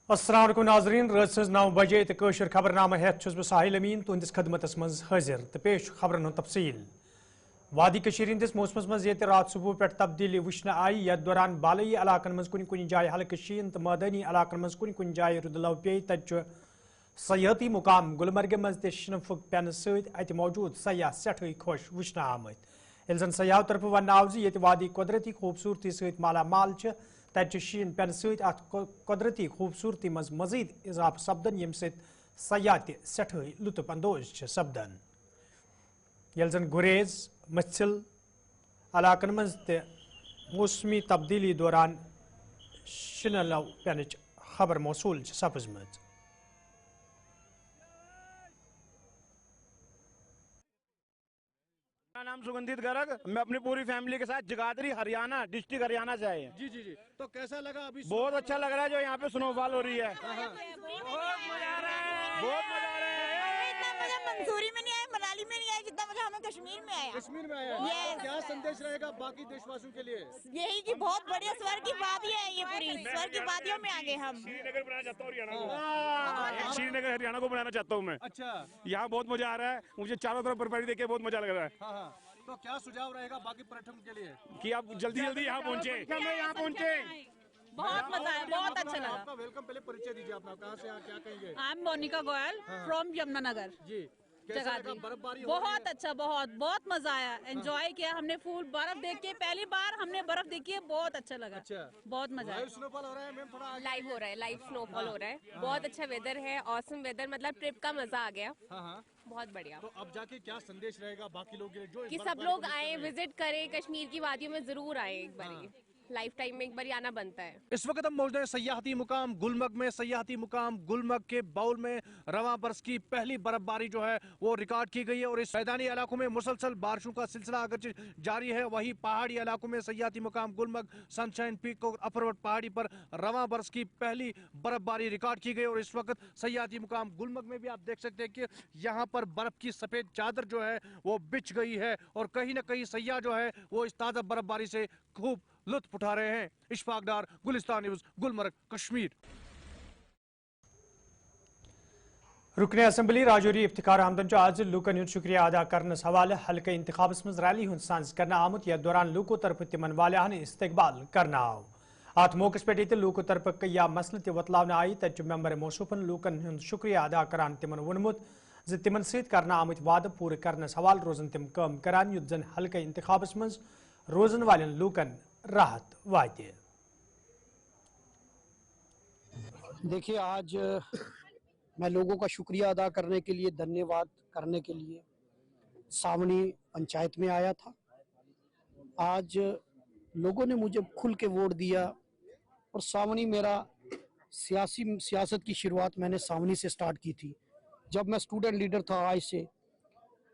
अस्सलाम वालेकुम नाज़रीन रात 9 बजे तो कशर खबरनामा हेत छुस बह साहिल अमीन तुंदिस खदमतस मज हाजिर तो पेश खबरन हुंद तफसील। वादी कशीर हिंदिस मौसमस मज ये रात सुबह पे तब्दीली वुचन आई यथ दौरान बालई इलाकन मज कुन कुन जाय हल्क शीन तो मैदानी इलाकन मज कुन कुन जाय रुदलव पे तत सयाहती मुकाम गुलमर्ग मज ते शिनफ पेन सत मौजूद सयाह सठे खुश वुचन आमत। यह जन सयाह तरफ वन आव ये वादी कुदरती खूबसूरती सत माला माल तत शीन पेन सत कुदरती खूबसूरती मज मजीद इजाफ सपदन यम सयाह ते सठे लुत्फ अंदोज सपदन। यल जन गुरेज मछिल इलाकन मज ते मौसमी तब्दीली दौरान शिनलव पेन खबर मौसूल सपजमज। मेरा नाम सुगंधित गर्ग, मैं अपनी पूरी फैमिली के साथ जगाधरी हरियाणा डिस्ट्रिक्ट हरियाणा से आए हैं। जी जी जी। तो कैसा लगा अभी? बहुत अच्छा लग रहा है जो यहाँ पे स्नोफॉल हो रही है। बहुत मजा आ रहा है, बहुत मजा आ रहा है। इतना मजा मंसूरी में नहीं आया, मनाली में नहीं आया जितना मजा हमें कश्मीर में आया। कश्मीर में आया। Yes. क्या संदेश रहेगा बाकी देशवासियों के लिए? यही कि बहुत बढ़िया स्वर्ग की वादियाँ है, ये पूरी स्वर्ग की वादियों में आ गए हम। श्रीनगर बनाना चाहता हूँ हरियाणा को, श्रीनगर हरियाणा को बनाना चाहता हूँ मैं। अच्छा। यहाँ बहुत मजा आ रहा है, मुझे चारों तरफ बर्फबारी देख के बहुत मजा लग रहा है। हाँ हाँ। तो क्या सुझाव रहेगा बाकी पर्यटकों के लिए? कि आप जल्दी जल्दी यहाँ पहुँचे, यहाँ पहुँचे। बहुत मजा आया, बहुत अच्छा लगा। आपका वेलकम, पहले परिचय दीजिए अपना, कहाँ से क्या कहेंगे? I am Monika Goyal from Yamunanagar. जी। कैसा लगा? बर्फबारी हो रही बहुत है? अच्छा, बहुत मजा आया, एंजॉय किया हमने। फुल बर्फ देख के पहली बार हमने बर्फ देखी है, बहुत अच्छा लगा। अच्छा। बहुत मजा आया। लाइव स्नोफॉल हो रहा है मैम, थोड़ा आगे। लाइव हो रहा है, लाइव स्नोफॉल हो रहा है। बहुत अच्छा वेदर है, ऑसम वेदर, मतलब ट्रिप का मजा आ गया। हाँ हाँ। बहुत बढ़िया। तो अब जाके क्या संदेश रहेगा बाकी लोगों के लिए जो इस कि सब बर्फबारी लोग को मिस कर आए, रहे हैं? विजिट करें, कश्मीर की वादियों में जरूर आए एक बार। लाइफ टाइम में एक बार आना बनता है। इस वक्त हम मौजूद हैं सयाहती मुकाम गुलमर्ग में। सयाहती मुकाम गुलमर्ग के बाउल में रवां बरस की पहली बर्फबारी जो है वो रिकॉर्ड की गई है और इस मैदानी इलाकों में मुसलसल बारिशों का सिलसिला अगर जारी है, वही पहाड़ी इलाकों में सयाहती मुकाम गुलमर्ग सनशाइन पीक और अफरवट पहाड़ी पर रवां बरस की पहली बर्फबारी रिकॉर्ड की गई और इस वक्त सयाहती मुकाम गुलमर्ग में भी आप देख सकते हैं कि यहाँ पर बर्फ की सफेद चादर जो है वो बिछ गई है और कहीं ना कहीं सयाह जो है वो इस ताजा बर्फबारी से खूब लुत्फ उठा रहे हैं। इशफाक डार, गुलिस्तान न्यूज़, गुलमर्ग, कश्मीर। रुकन असम्बली राजौरी इफ्तिखार अहमदन आज लूकन हुंद शुक्रिया अदा करनस हवाले हल्के इंतखाबस मज रैली हुंद सांस करना आमुत यथ दौरान लूको तरफ तिमन वालियान इस्तकबाल करना आव। अत मौके पे लूको तरफ कया मसल त वतलावन आई तत मेंबर मौसूफन लूकन हुंद शुक्रिया अदा करान तिमन वोनमुत ज तिमन सत करना आमुत वाद पूरे करनस हवाल रोजन तिम काम करान युत जन हल्के इंतखाबस मज रोजन वाले लूकन राहत वाते। देखिए, आज मैं लोगों का शुक्रिया अदा करने के लिए, धन्यवाद करने के लिए सावनी पंचायत में आया था। आज लोगों ने मुझे खुल के वोट दिया और सावनी मेरा सियासत की शुरुआत मैंने सावनी से स्टार्ट की थी। जब मैं स्टूडेंट लीडर था आज से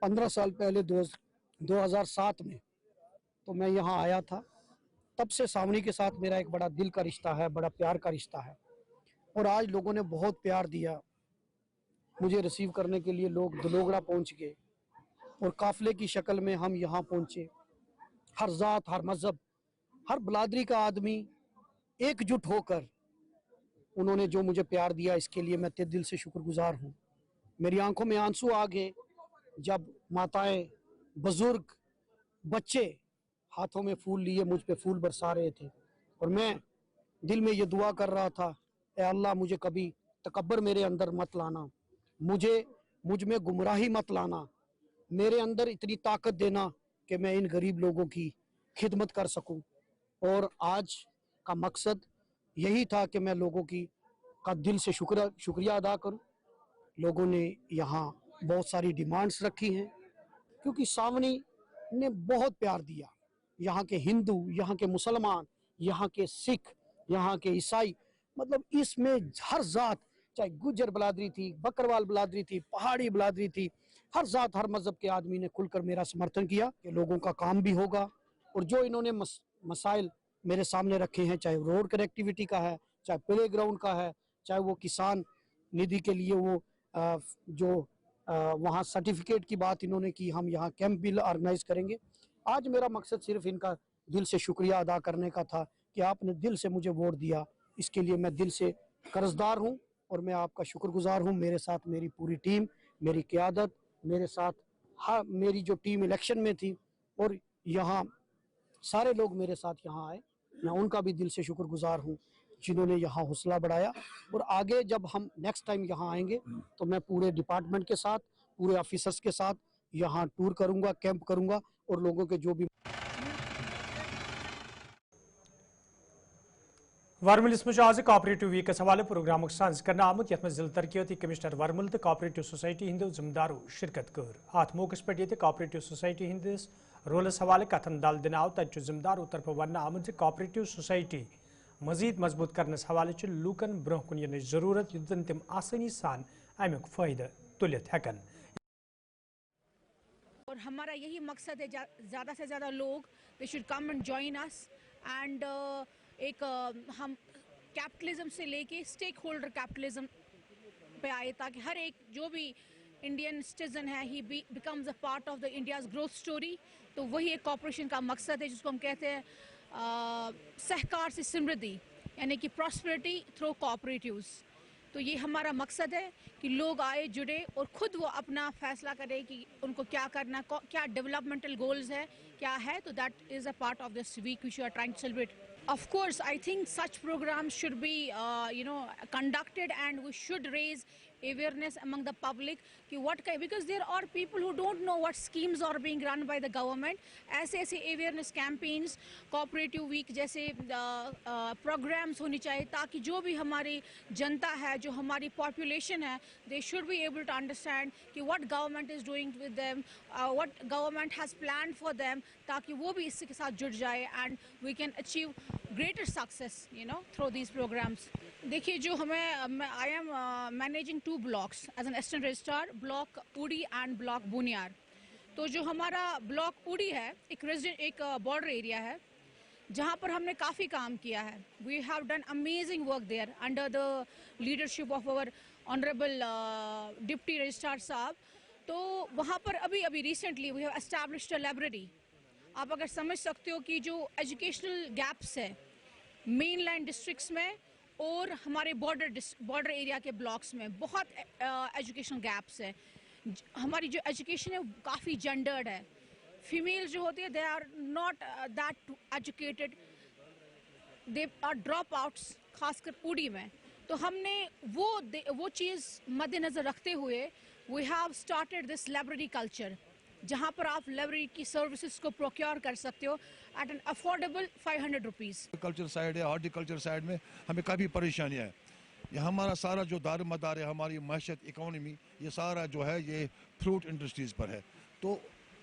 15 साल पहले 2007 में, तो मैं यहाँ आया था। तब से सावनी के साथ मेरा एक बड़ा दिल का रिश्ता है, बड़ा प्यार का रिश्ता है और आज लोगों ने बहुत प्यार दिया। मुझे रिसीव करने के लिए लोग दलोगड़ा पहुंच गए और काफिले की शक्ल में हम यहाँ पहुंचे। हर जात, हर मजहब, हर बिरादरी का आदमी एकजुट होकर उन्होंने जो मुझे प्यार दिया, इसके लिए मैं तहे दिल से शुक्रगुजार हूँ। मेरी आंखों में आंसू आ गए जब माताएं, बुजुर्ग, बच्चे हाथों में फूल लिए मुझ पे फूल बरसा रहे थे और मैं दिल में ये दुआ कर रहा था, ए अल्लाह मुझे कभी तकब्बर मेरे अंदर मत लाना, मुझ में गुमराही मत लाना, मेरे अंदर इतनी ताकत देना कि मैं इन गरीब लोगों की खिदमत कर सकूं। और आज का मकसद यही था कि मैं लोगों का दिल से शुक्रिया अदा करूं। लोगों ने यहाँ बहुत सारी डिमांड्स रखी हैं क्योंकि सावनी ने बहुत प्यार दिया। यहाँ के हिंदू, यहाँ के मुसलमान, यहाँ के सिख, यहाँ के ईसाई, मतलब इसमें हर जात, चाहे गुज्जर बिरादरी थी, बकरवाल बिरादरी थी, पहाड़ी बिरादरी थी, हर जात, हर मजहब के आदमी ने खुलकर मेरा समर्थन किया कि लोगों का काम भी होगा। और जो इन्होंने मसाइल मेरे सामने रखे हैं, चाहे रोड कनेक्टिविटी का है, चाहे प्ले ग्राउंड का है, चाहे वो किसान निधि के लिए वो वहाँ सर्टिफिकेट की बात इन्होंने की, हम यहाँ कैंप भी ऑर्गेनाइज करेंगे। आज मेरा मकसद सिर्फ इनका दिल से शुक्रिया अदा करने का था कि आपने दिल से मुझे वोट दिया, इसके लिए मैं दिल से कर्जदार हूं और मैं आपका शुक्रगुजार हूं। मेरे साथ मेरी पूरी टीम, मेरी क़यादत, मेरे साथ मेरी जो टीम इलेक्शन में थी और यहाँ सारे लोग मेरे साथ यहाँ आए, मैं उनका भी दिल से शुक्रगुजार हूँ जिन्होंने यहाँ हौसला बढ़ाया। और आगे जब हम नेक्स्ट टाइम यहाँ आएंगे तो मैं पूरे डिपार्टमेंट के साथ, पूरे ऑफिसर्स के साथ यहाँ टूर करूँगा, कैंप करूँगा और लोगों के जो भी वर्मलिस में आज कॉपरेटिव वीक हवाले प्रोग्राम साज कर आमुत यथ जिला तरक्याती कमिश्नर वर्मल तो कॉपरेटिव सोसाइटी हिंदो जिम्मेदारों शिरकत कर। अत मौके पे कॉपरेटिव सोसाइटी हंदिस रोलस हवाले कथन दल दिन आव तत जिम्मेदारों तरफ वन आमुत कॉपरेटिव सोसाइटी मजीद मजबूत करनस हवाले लूकन ब्रोह कुन यन जरूरत युन तम आसानी सान अमुक फायदा तुलित हेकन। और हमारा यही मकसद है ज़्यादा से ज़्यादा लोग they should come and join us and एक हम कैपिटलिज्म से लेके स्टेक होल्डर कैपिटलिज्म पे आए ताकि हर एक जो भी इंडियन सिटीजन है ही becomes a part of the India's growth story. तो वही एक कॉर्पोरेशन का मकसद है जिसको हम कहते हैं सहकार से समृद्धि, यानी कि प्रॉस्पेरिटी थ्रू कॉपरेटिव्स। तो ये हमारा मकसद है कि लोग आए, जुड़े और ख़ुद वो अपना फैसला करें कि उनको क्या करना, क्या डेवलपमेंटल गोल्स है, क्या है। तो that is a part of this week we are trying to celebrate. Of course, I think such programs should be, conducted, and we should raise awareness among the public because there are people who don't know what schemes are being run by the government. ऐसे awareness campaigns, cooperative week जैसे programs होनी चाहिए ताकि जो भी हमारी जनता है, जो हमारी population है, they should be able to understand कि what government is doing with them, what government has planned for them, ताकि वो भी इसके साथ जुड़ जाए and we can achieve greater success, through these programs. देखिए जो I am managing 2 blocks as an assistant registrar, block Udi and block Buniar. तो जो हमारा block Udi है एक border area है जहाँ पर हमने काफ़ी काम किया है. We have done amazing work there under the leadership of our honorable deputy registrar साहब. तो वहाँ पर अभी recently we have established a library. आप अगर समझ सकते हो कि जो एजुकेशनल गैप्स है मेनलैंड डिस्ट्रिक्ट्स में और हमारे बॉर्डर एरिया के ब्लॉक्स में बहुत एजुकेशनल गैप्स है. हमारी जो एजुकेशन है काफ़ी जेंडर्ड है. फीमेल जो होती है they are not that educated, they are drop outs, खासकर उड़ी में. तो हमने वो चीज़ मद्देनज़र रखते हुए we have started this library culture जहाँ पर आप लाइब्रेरी की सर्विसेज को प्रोक्योर कर सकते हो at an affordable 500 rupees. Culture side है, हॉर्टिकल्चर साइड में हमें काफ़ी परेशानियाँ हैं. ये हमारा सारा जो दारोमदार है, हमारी माशत इकोनॉमी, ये सारा जो है ये फ्रूट इंडस्ट्रीज़ पर है. तो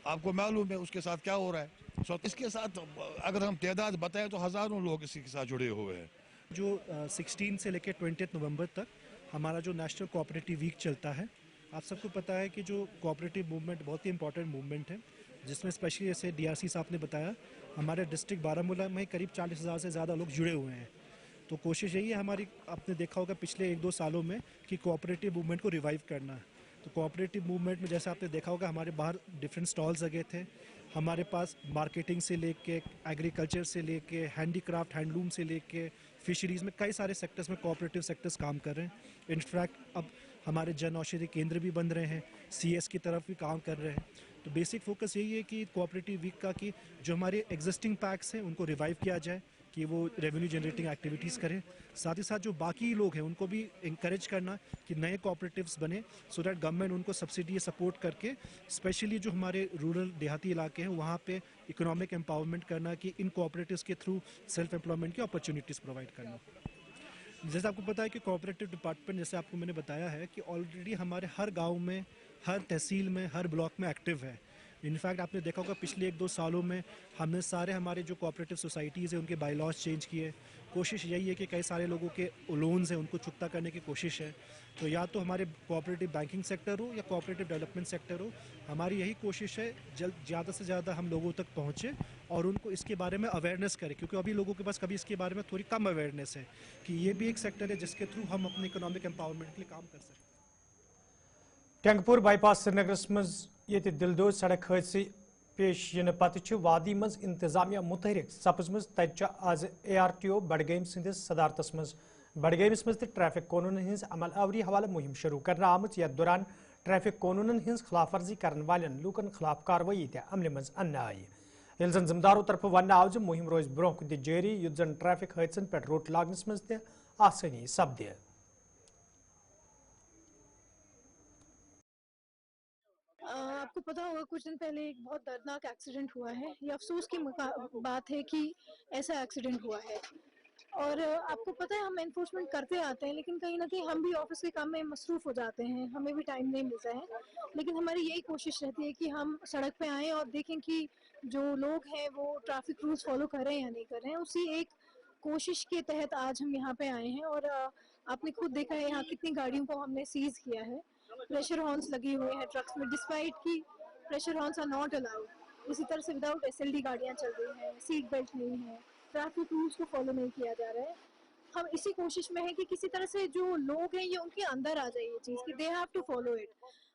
आपको मालूम है उसके साथ क्या हो रहा है. सो इसके साथ अगर हम तादाद बताएं तो हज़ारों लोग इसी के साथ जुड़े हुए हैं. जो 16 से लेकर 20 नवंबर तक हमारा जो नेशनल कोऑपरेटिव वीक चलता है, आप सबको पता है कि जो कोऑपरेटिव मूवमेंट बहुत ही इंपॉर्टेंट मूवमेंट है जिसमें स्पेशली जैसे डीआरसी साहब ने बताया हमारे डिस्ट्रिक्ट बारामूला में करीब 40,000 से ज़्यादा लोग जुड़े हुए हैं. तो कोशिश यही है हमारी, आपने देखा होगा पिछले 1-2 सालों में कि कोऑपरेटिव मूवमेंट को रिवाइव करना है. तो कोऑपरेटिव मूवमेंट में जैसे आपने देखा होगा हमारे बाहर डिफरेंट स्टॉल्स लगे थे. हमारे पास मार्केटिंग से लेके एग्रीकल्चर से लेके हैंडीक्राफ्ट हैंडलूम से लेके फिशरीज़ में कई सारे सेक्टर्स में कोऑपरेटिव सेक्टर्स काम कर रहे हैं. इनफैक्ट अब हमारे जन औषधि केंद्र भी बन रहे हैं, सीएस की तरफ भी काम कर रहे हैं. तो बेसिक फोकस यही है कि कोऑपरेटिव वीक का कि जो हमारे एग्जिस्टिंग पैक्स हैं उनको रिवाइव किया जाए कि वो रेवेन्यू जनरेटिंग एक्टिविटीज़ करें. साथ ही साथ जो बाकी लोग हैं उनको भी इंकरेज करना कि नए कोऑपरेटिव्स बने सो दैट गवर्नमेंट उनको सब्सिडी सपोर्ट करके स्पेशली जो हमारे रूरल देहाती इलाके हैं वहाँ पे इकोनॉमिक एम्पावरमेंट करना कि इन कोऑपरेटिव्स के थ्रू सेल्फ एम्प्लॉयमेंट की अपॉर्चुनिटीज़ प्रोवाइड करना. जैसे आपको पता है कि कोऑपरेटिव डिपार्टमेंट जैसे आपको मैंने बताया है कि ऑलरेडी हमारे हर गांव में, हर तहसील में, हर ब्लॉक में एक्टिव है. इनफैक्ट आपने देखा होगा पिछले 1-2 सालों में हमने सारे हमारे जो कोऑपरेटिव सोसाइटीज़ हैं उनके बायलॉज चेंज किए. कोशिश यही है कि कई सारे लोगों के लोन्स हैं उनको चुकता करने की कोशिश है. तो या तो हमारे कोऑपरेटिव बैंकिंग सेक्टर हो या कोऑपरेटिव डेवलपमेंट सेक्टर हो, हमारी यही कोशिश है ज़्यादा से ज़्यादा हम लोगों तक पहुँचे और उनको इसके बारे में अवेयरनेस करें, क्योंकि अभी लोगों के पास कभी इसके बारे में थोड़ी कम अवेयरनेस है कि ये भी एक सेक्टर है जिसके थ्रू हम अपने इकोनॉमिक एम्पावरमेंट के लिए काम कर सकते हैं. टैंकपुर बाईपास श्रीनगरस मज ये दिलदोज सड़क हादसे पेश इन पत वादी मज इंतजामिया मुतहरिक सपजम तज आज ARTO बडगम सदिस सदारतस मज बडगैमस मज ट्रैफिक कानून हिंस अमल आवरी हवाले मुहिम शुरू कर आम यथ दौरान ट्रैफिक कानून हिंस खिलाफ वर्जी कर वालन लूकन खिलाफ कार्रवाई ते अमल मज अन्न आई ये जन जिम्मेदारों तरफ वन आव मुहिम रोज ब्रोह कुन जारी युत जन ट्रैफिक हादसन पे रोट लागनस मज ते आसानी सपदे। आपको पता होगा कुछ दिन पहले एक बहुत दर्दनाक एक्सीडेंट हुआ है। ये अफसोस की बात है कि ऐसा एक्सीडेंट हुआ है और आपको पता है हम एनफोर्समेंट करते आते हैं, लेकिन कहीं ना कहीं हम भी ऑफिस के काम में मसरूफ़ हो जाते हैं, हमें भी टाइम नहीं मिलता है। लेकिन हमारी यही कोशिश रहती है कि हम सड़क पे आएँ और देखें कि जो लोग हैं वो ट्रैफिक रूल्स फॉलो कर रहे हैं या नहीं कर रहे हैं। उसी एक कोशिश के तहत आज हम यहाँ पे आए हैं और आपने खुद देखा है यहाँ कितनी गाड़ियों को हमने सीज किया है। प्रेशर हॉर्न्स लगे हुए हैं ट्रक्स में, डिस्पाइट की pressure horns are not allowed. इसी तरह से विदाउट SLD गाड़ियाँ चल रही हैं, सीट बेल्ट नहीं है, ट्रैफिक रूल्स को फॉलो नहीं किया जा रहा है। हम इसी कोशिश में है कि किसी तरह से जो लोग हैं ये उनके अंदर आ जाए ये चीज़ कि they have to follow it.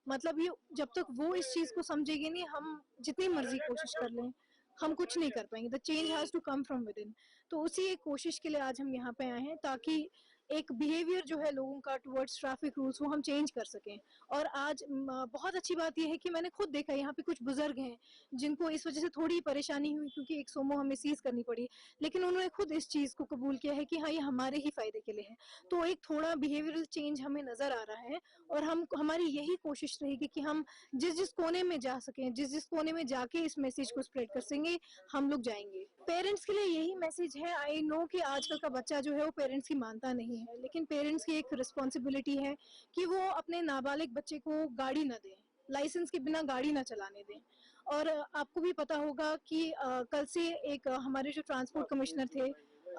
मतलब ये जब तक वो इस चीज़ को समझेंगे नहीं, हम जितनी मर्जी कोशिश कर लें हम कुछ नहीं कर पाएंगे। The change has to come from within. तो उसी एक कोशिश के लिए आज हम यहाँ पे आए हैं ताकि एक बिहेवियर जो है लोगों का टुवर्ड्स ट्रैफिक रूल्स वो हम चेंज कर सकें। और आज बहुत अच्छी बात यह है कि मैंने खुद देखा यहाँ पे कुछ बुजुर्ग हैं जिनको इस वजह से थोड़ी परेशानी हुई क्योंकि एक सोमो हमें सीज करनी पड़ी, लेकिन उन्होंने खुद इस चीज़ को कबूल किया है कि हाँ ये हमारे ही फायदे के लिए है। तो एक थोड़ा बिहेवियरल चेंज हमें नज़र आ रहा है और हमारी यही कोशिश रहेगी कि हम जिस जिस कोने में जा सकें, जिस जिस कोने में जाके इस मैसेज को स्प्रेड कर सकेंगे हम लोग जाएंगे। पेरेंट्स के लिए यही मैसेज है। आई नो कि आजकल का बच्चा जो है वो पेरेंट्स की मानता नहीं है, लेकिन पेरेंट्स की एक रिस्पॉन्सिबिलिटी है कि वो अपने नाबालिग बच्चे को गाड़ी ना दें, लाइसेंस के बिना गाड़ी ना चलाने दें। और आपको भी पता होगा कि कल से एक हमारे जो ट्रांसपोर्ट कमिश्नर थे,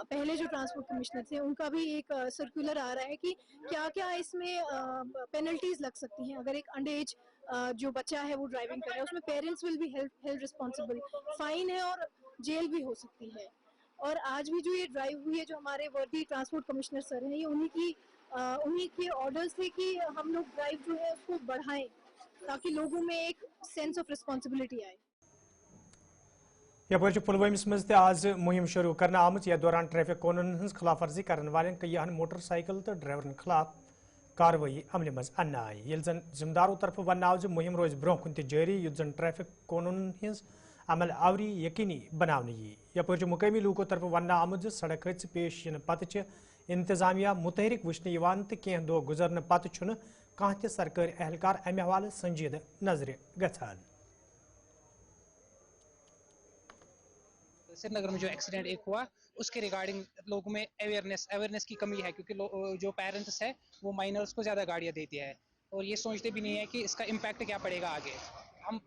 पहले जो ट्रांसपोर्ट कमिश्नर थे, उनका भी एक सर्कुलर आ रहा है कि क्या क्या इसमें पेनल्टीज लग सकती हैं अगर एक अंडर एज जो बच्चा है वो ड्राइविंग कर रहा है। उसमें parents will be held responsible, fine है और जेल भी हो सकती है। और आज भी जो ये ड्राइव हुई है, जो हमारे वर्दी ट्रांसपोर्ट कमिश्नर सर हैं, ये उन्हीं के ऑर्डर्स थे कि हम लोग ड्राइव जो है उसको बढ़ाएं ताकि लोगों में एक सेंस ऑफ रिस्पॉन्सिबिलिटी आए। यपर पुलवामस मज आज मुहिम शुरू करना आमत यह दौरान ट्रैफिक कानून हज खिलाफ वर्जी करने वाले कईहन मोटरसाइकिल तो ड्राइवरन खिलाफ कार्रवाई अमल मज अन्न आई ये जन जिम्मेदारों तरफ वन आव मुहिम रोज ब्रोह कुन जारी युत जन ट्रैफिक कानून हज अमल आवरी यकीनी बनाने यी यपर मुकामी लूकों तरफ वन आमुद सड़क हादसे पेश इन पत इंतजामिया मुतहरिक वुचन तो कह दो गुजरने पत कह सरकारी एहलकार अमे हवाले संजीद नजर गछान। श्रीनगर में जो एक्सीडेंट एक हुआ उसके रिगार्डिंग लोगों में अवेयरनेस की कमी है, क्योंकि जो पेरेंट्स है वो माइनर्स को ज़्यादा गाड़ियाँ देती है और ये सोचते भी नहीं है कि इसका इम्पैक्ट क्या पड़ेगा आगे। हम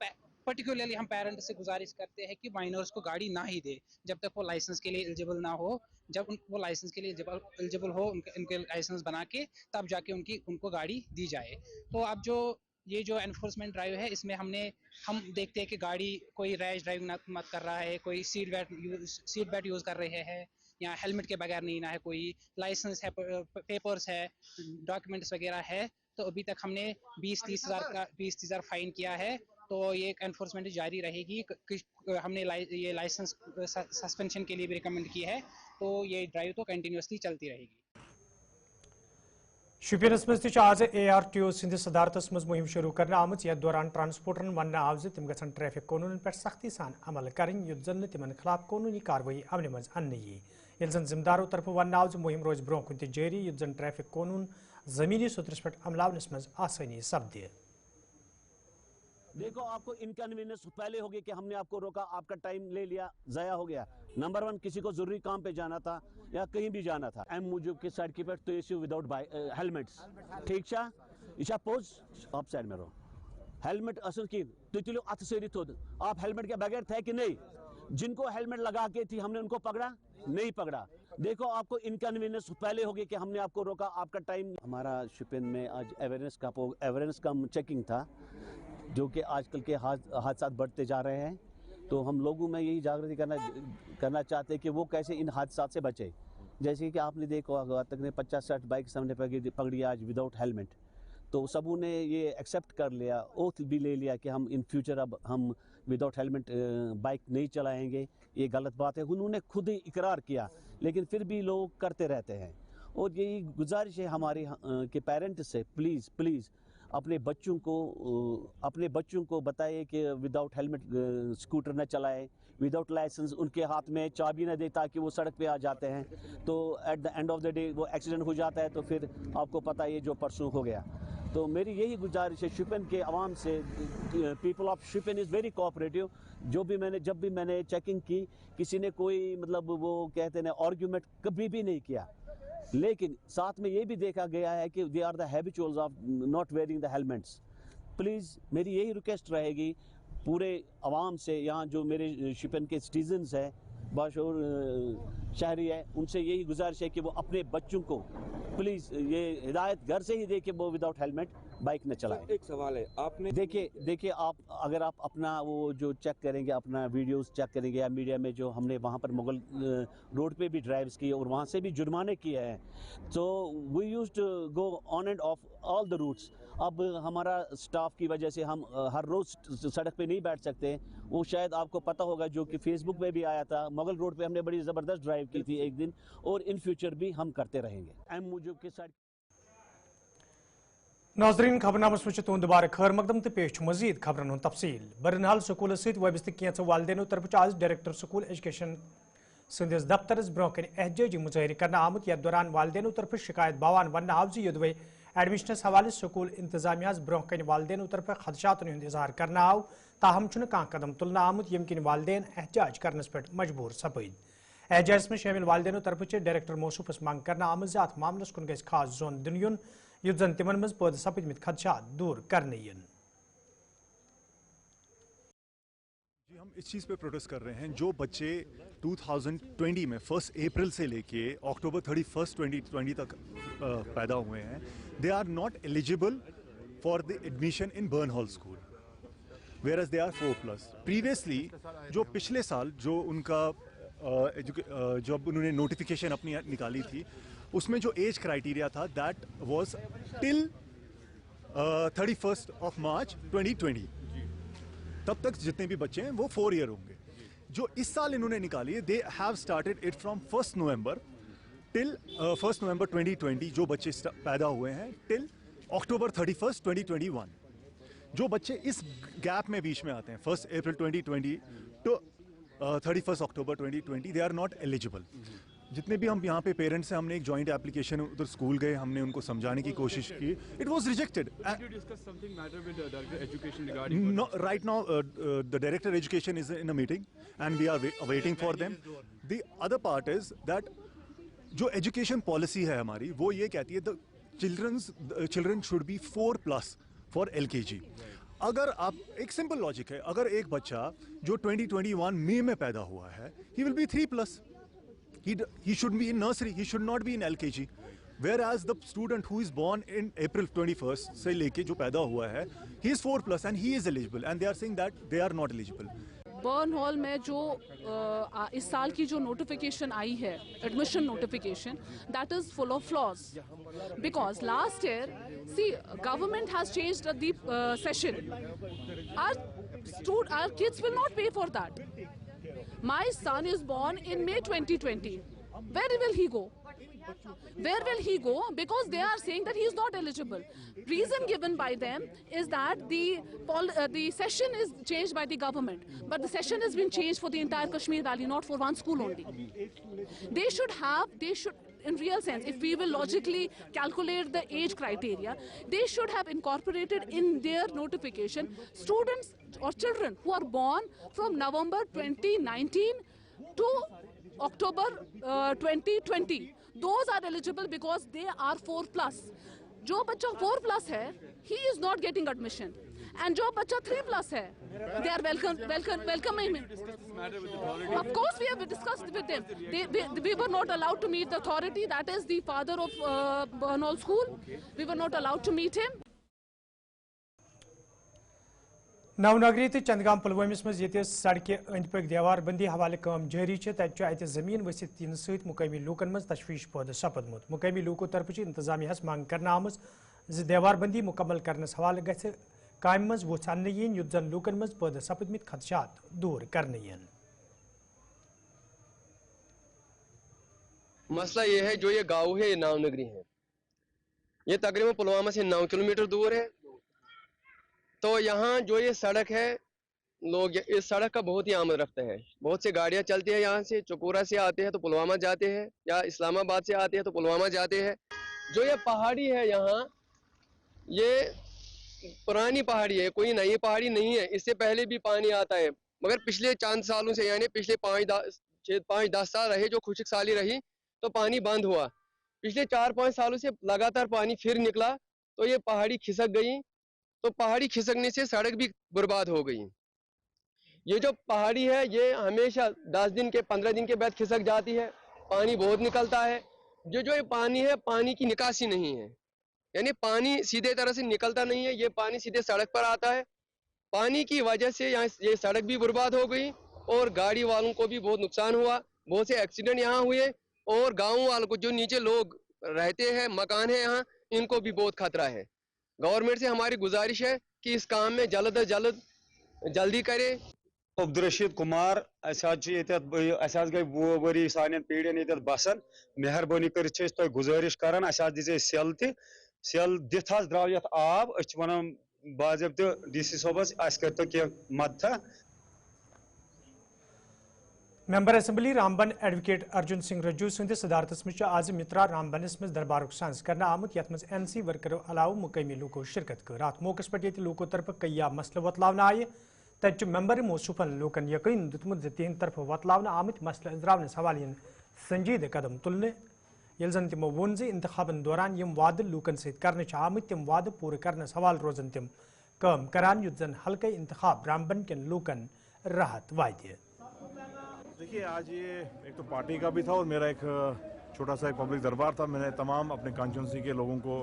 पर्टिकुलरली हम पेरेंट्स से गुजारिश करते हैं कि माइनर्स को गाड़ी ना ही दे जब तक वो लाइसेंस के लिए एलिजिबल ना हो। जब वो लाइसेंस के लिए एलिजिबल हो, उनके लाइसेंस बना के तब जाके उनको गाड़ी दी जाए। तो अब ये जो एनफोर्समेंट ड्राइव है इसमें हम देखते हैं कि गाड़ी कोई रैश ड्राइविंग मत कर रहा है, कोई सीट बेल्ट यूज़ कर रहे हैं या हेलमेट के बगैर नहीं ना है, कोई लाइसेंस है, पेपर्स है, डॉक्यूमेंट्स वगैरह है। तो अभी तक हमने 20-30 हज़ार फाइन किया है। तो ये एनफोर्समेंट जारी रहेगी। हमने ये लाइसेंस सस्पेंशन के लिए भी रिकमेंड की है, तो ये ड्राइव तो कंटिन्यूसली चलती रहेगी। शुपियनस मज आज ARTO सिंध सदारतस मज मुहिम शुरू करने आमत यथ दौरान ट्रांसपोर्टरन वन आव तिम गसन ट्रैफिक कानून पे सख्ती सान अमल करें युत जन तिमन खिलाफ कानूनी कार्रवाई अमल मज अन्न यी ये जन जिम्मेदारों तरफ वन आव मुहिम रोज ब्रोह कुन जारी युत जन ट्रैफिक कानून जमीनी सुतरस पे अमलावनस मज आसानी सपदे। देखो आपको इनकन्वीनियंस पहले हो गया कि हमने आपको रोका, आपका टाइम ले लिया, ज़ाया हो गया। नंबर 1 किसी को जरूरी काम पे जाना था या कहीं भी जाना था एम मूजूब के साइड की पे तो ये विदाउट हेलमेट्स ठीक छा यह पोज आप साइड में रहो हेलमेट असल की तो तुलो अथ सरी थोद आप हेलमेट के बगैर थे कि नहीं। जिनको हेलमेट लगा के थी हमने उनको पकड़ा नहीं पकड़ा। देखो आपको इनकन्वीनियंस पहले हो गया कि हमने आपको रोका, आपका टाइम। हमारा शुपियन में आज अवेयरनेस का चेकिंग था जो कि आजकल के हादसा बढ़ते जा रहे हैं। तो हम लोगों में यही जागृति करना चाहते हैं कि वो कैसे इन हादसा से बचे। जैसे कि आपने देखा होगा तकरीबन 50-60 बाइक सामने पकड़ी आज विदाउट हेलमेट। तो सबों ने ये एक्सेप्ट कर लिया, ओथ भी ले लिया कि हम इन फ्यूचर अब हम विदाउट हेलमेट बाइक नहीं चलाएंगे। ये गलत बात है, उन्होंने खुद ही इकरार किया लेकिन फिर भी लोग करते रहते हैं। और यही गुजारिश है हमारे के पेरेंट्स से, प्लीज़ प्लीज़ अपने बच्चों को बताइए कि विदाउट हेलमेट स्कूटर न चलाए, विदाउट लाइसेंस उनके हाथ में चाबी न दे ताकि वो सड़क पे आ जाते हैं तो at the end of the day वो एक्सीडेंट हो जाता है, तो फिर आपको पता है ये जो परसों हो गया। तो मेरी यही गुजारिश है शुपियन के अवाम से, people of Shopian is very cooperative. जब भी मैंने चेकिंग की, किसी ने कोई मतलब वो कहते हैं आर्ग्यूमेंट कभी भी नहीं किया, लेकिन साथ में ये भी देखा गया है कि they are the habituals of not wearing the helmets. Please मेरी यही रिक्वेस्ट रहेगी पूरे अवाम से, यहाँ जो मेरे शुपियन के सिटीजन्स हैं, बाशऊर शहरी है, उनसे यही गुजारिश है कि वो अपने बच्चों को प्लीज़ ये हिदायत घर से ही दे कि वो विदाउट हेलमेट बाइक न चलाएं। एक सवाल है, आपने देखिए अगर आप अपना वो जो चेक करेंगे, अपना वीडियोस चेक करेंगे या मीडिया में जो हमने वहाँ पर मुगल रोड पे भी ड्राइव्स किए और वहाँ से भी जुर्माने किए हैं, तो we used to go on and off all the routes. अब हमारा स्टाफ की वजह से हम हर रोज़ सड़क पे नहीं बैठ सकते। वो शायद आपको पता होगा, जो कि फेसबुक पे भी आया था, मुगल रोड पे हमने बड़ी ज़बरदस्त ड्राइव की थी एक दिन, और इन फ्यूचर भी हम करते रहेंगे। मूजूब के साथ नाजरीन खबरनामस में तुंद दोबारा खैर मकदम तो पेश मजीद खबरन हूं तफसील। बरनहाल स्कूल सत वाबस्त कैंचो वालदेनो तरफ आज डायरेक्टर स्कूल एजुकेशन संदिस दफ्तरस ब्रोह कन एहतजाजी मुजाहिर करना आमुत। यथ दौरान वालदेनो तरफ शिकायत बावान वन आव जी युदवे एडमिशनस हवाले स्कूल इंतजामिया ब्रोह कन वालदेनो तरफ खदशातन हुंद इजहार करना आव, ताहम चुन कां कदम तुलना आमुत यम किन वालदेन एहतजाज करनस पे मजबूर सपद। एहतजाज में शामिल वालदेनो तरफ डायरेक्टर मौसूफस मांग करना आमुत जे अथ मामलस कुन गज खास जोन दिन युन युद्ध जन तिमन मज पद सपदमित खदशात दूर करने यन। जी हम इस चीज़ पे प्रोटेस्ट कर रहे हैं, जो बच्चे 2020 में 1 अप्रैल से लेके अक्टूबर 31 2020 तक पैदा हुए हैं, they are not eligible for the admission in Burn Hall school, whereas they are 4+। Previously जो पिछले साल जो उनका जब उन्होंने नोटिफिकेशन अपनी निकाली थी, उसमें जो एज क्राइटेरिया था that was till 31 of March 2020। तब तक जितने भी बच्चे हैं वो 4 ईयर होंगे। जो इस साल इन्होंने निकाली है, they have started it from 1 November till 1 नवंबर 2020, जो बच्चे पैदा हुए हैं, टिल अक्टूबर 31 2021। जो बच्चे इस गैप में बीच में आते हैं 1 April 2020 to 31 October 2020, they are not eligible. जितने भी हम यहाँ पे पेरेंट्स हैं, हमने एक जॉइंट एप्लीकेशन उधर स्कूल गए, हमने उनको समझाने की कोशिश की, it was rejected. Right now the director education is in a meeting and we are waiting for them. The other part is that जो एजुकेशन पॉलिसी है हमारी, वो ये कहती है the children should be 4+ for LKG। अगर आप एक सिंपल लॉजिक है, अगर एक बच्चा जो 2021 मई में पैदा हुआ है, he will be 3+। He should be in nursery, he should not be in LKG. Whereas the student who is born in April 21st से लेके जो पैदा हुआ है, he is 4+ and he is eligible, and they are saying that they are not eligible. बर्नहॉल में जो इस साल की जो नोटिफिकेशन आई है, admission notification, that is full of flaws, because last year the government has changed the session, our kids will not pay for that. My son is born in May 2020. Where will he go? Where will he go? Because they are saying that he is not eligible. Reason given by them is that the session is changed by the government, but the session has been changed for the entire Kashmir Valley, not for one school only. They should, in real sense, if we will logically calculate the age criteria, they should have incorporated in their notification students or children who are born from November 2019 to October 2020. Those are eligible because they are 4+. जो बच्चा 4+ है, he is not getting admission. And जो बच्चा 3+ है, they are welcoming him. Of course we have discussed with them. We were not allowed to meet the authority, that is the father of Bernhal School. We were not allowed to meet him. नवनगरी तो चंदगाम पुलवामिस मज ये सड़क अंद पक देवार बंदी हवाले काम जारी तत जमीन वसित इन सत मुकामी लूकन मज तशवीश पैदा सपदमुत। मुकामी लूको तरफ इंतजामिया मांग करना आमज ज देवार बंदी मुकम्मल करनस हवाले गछ काम मज वो अन्न यीन युत जन लूकन मज पैदा सपदमित खदशात दूर करने यन। मसला ये है, जो ये गाँव है ये नावनगरी है, ये तकरीबन पुलवामा से 9 किलोमीटर दूर है। तो यहाँ जो ये सड़क है, लोग इस सड़क का बहुत ही आमद रखते हैं। बहुत सी गाड़ियाँ चलती हैं यहाँ से, चकोरा से आते हैं तो पुलवामा जाते हैं, या इस्लामाबाद से आते हैं तो पुलवामा जाते हैं। जो ये पहाड़ी है यहाँ, ये पुरानी पहाड़ी है, कोई नई पहाड़ी नहीं है। इससे पहले भी पानी आता है, मगर पिछले चंद सालों से, यानी पिछले 5-10 साल रहे जो खुशक साली रही तो पानी बंद हुआ। पिछले 4-5 सालों से लगातार पानी फिर निकला तो ये पहाड़ी खिसक गई। तो पहाड़ी खिसकने से सड़क भी बर्बाद हो गई। ये जो पहाड़ी है ये हमेशा 10 दिन के 15 दिन के बाद खिसक जाती है, पानी बहुत निकलता है। जो ये पानी है, पानी की निकासी नहीं है, यानी पानी सीधे तरह से निकलता नहीं है, ये पानी सीधे सड़क पर आता है। पानी की वजह से यहाँ ये सड़क भी बर्बाद हो गई और गाड़ी वालों को भी बहुत नुकसान हुआ। बहुत से एक्सीडेंट यहाँ हुए और गाँव वालों को, जो नीचे लोग रहते हैं, मकान है यहाँ, इनको भी बहुत खतरा है। गवर्नमेंट से हमारी गुजारिश है कि इस काम में जल्द अज जल्द जल्दी करे। अब्दुलरशीद कुमार गई वो वरी सान पीढ़न ये बसान, मेहरबानी कर गुजारिश करान दिजे सेल सेल दिथ द्राव ये आब वन बाजब्त DC सोबस कर कह मदद। Member assembly Ramban advocate Arjun Singh Rajju सदस सदारतस में आज मित्रा रामबनस में दरबार सांस कर आमुत ये NC वर्करों अलाव मुकामी लूको शिरकत कर। अत मौके पर ये लूको तरफ कई मसल वतलावन आय, तत मेंबर मौसूफन लूकन यकीन दुतमुत तिहंद तरफ वतलावन आमुत मसल अंजरावन हवाले संजीद कदम तुलने, ये जन तमो वोन इंतखाबन दौरान यम वाद लूकन सत कर आमुत तम वाद पूरे करनस हवाल रोजन तम कम करान युत जन हल्के इंतखाब रामबन के लूकन राहत वायदे। देखिए, आज ये एक तो पार्टी का भी था और मेरा एक छोटा सा एक पब्लिक दरबार था। मैंने तमाम अपने कॉन्स्टिट्यूंसी के लोगों को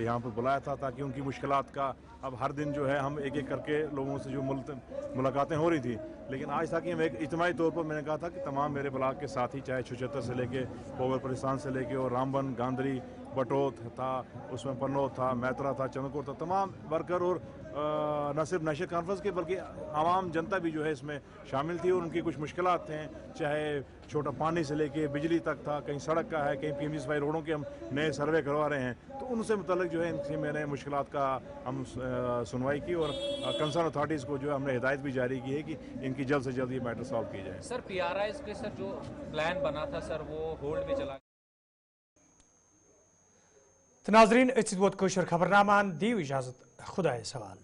यहाँ पर बुलाया था ताकि उनकी मुश्किलात का, अब हर दिन जो है हम एक एक करके लोगों से जो मुलाकातें हो रही थी, लेकिन आज था कि हम एक इज्तिमाई तौर पर मैंने कहा था कि तमाम मेरे ब्लॉक के साथी, चाहे छुचत्तर से लेके पोवर परिस्तान से लेके और रामबन, गांधरी, बटोत था, उसमें पन्नौत था, मैत्रा था, चंद्रकोट था, तमाम वर्कर और न सिर्फ नेशनल कॉन्फ्रेंस के बल्कि आवाम जनता भी जो है इसमें शामिल थी और उनकी कुछ मुश्किलात थे, चाहे छोटा पानी से लेके बिजली तक था, कहीं सड़क का है, कहीं PMGSY रोडों के हम नए सर्वे करवा रहे हैं। तो उनसे मुतल्लिक जो है इनसे मैंने मुश्किलात का हम सुनवाई की और कंसर्न अथॉरिटीज़ को जो है हमने हिदायत भी जारी की है कि इनकी जल्द से जल्द ये मैटर सॉल्व की जाए। सर PRIs के सर जो प्लान बना था सर वो होल्ड में चला। नाजरीन, खबरनामा दी इजाजत, खुदा सवाल।